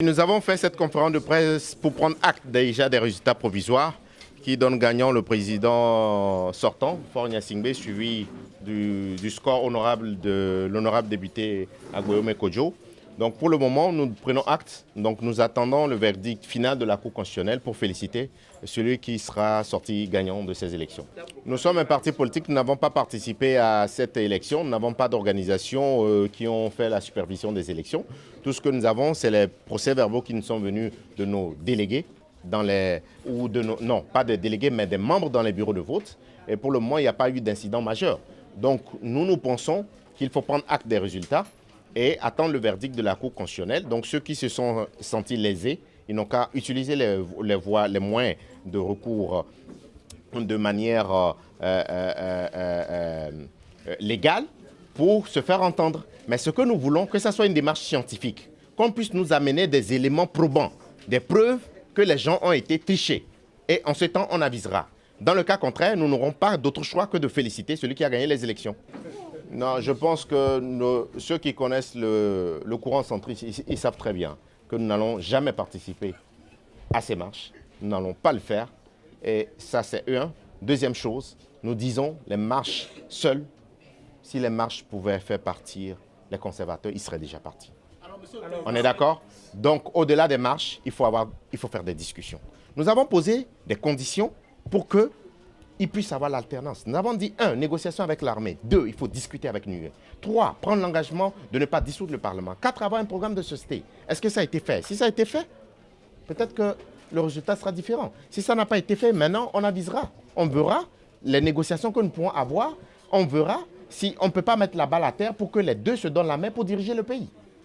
Nous avons fait cette conférence de presse pour prendre acte déjà des résultats provisoires qui donnent gagnant le président sortant, Faure Gnassingbé, suivi du score honorable de l'honorable député Aguiome Kodjo. Donc pour le moment, nous prenons acte. Donc nous attendons le verdict final de la Cour constitutionnelle pour féliciter celui qui sera sorti gagnant de ces élections. Nous sommes un parti politique, nous n'avons pas participé à cette élection, nous n'avons pas d'organisation qui ont fait la supervision des élections. Tout ce que nous avons, c'est les procès-verbaux qui nous sont venus de nos délégués, non, pas des délégués, mais des membres dans les bureaux de vote. Et pour le moment, il n'y a pas eu d'incident majeur. Donc nous pensons qu'il faut prendre acte des résultats et attendre le verdict de la Cour constitutionnelle. Donc ceux qui se sont sentis lésés, ils n'ont qu'à utiliser les moyens de recours de manière légale pour se faire entendre. Mais ce que nous voulons, que ce soit une démarche scientifique, qu'on puisse nous amener des éléments probants, des preuves que les gens ont été trichés. Et en ce temps, on avisera. Dans le cas contraire, nous n'aurons pas d'autre choix que de féliciter celui qui a gagné les élections. Non, je pense que ceux qui connaissent le courant centriste, ils savent très bien que nous n'allons jamais participer à ces marches. Nous n'allons pas le faire. Et ça, c'est un. Deuxième chose, nous disons les marches seules. Si les marches pouvaient faire partir les conservateurs, ils seraient déjà partis. On est d'accord? Donc, au-delà des marches, il faut faire des discussions. Nous avons posé des conditions pour qu'ils puissent avoir l'alternance. Nous avons dit 1, négociation avec l'armée. 2, il faut discuter avec l'UE. 3, prendre l'engagement de ne pas dissoudre le Parlement. 4, avoir un programme de société. Est-ce que ça a été fait? Si ça a été fait, peut-être que le résultat sera différent. Si ça n'a pas été fait, maintenant, on avisera. On verra les négociations que nous pourrons avoir. On verra si on ne peut pas mettre la balle à terre pour que les deux se donnent la main pour diriger le pays.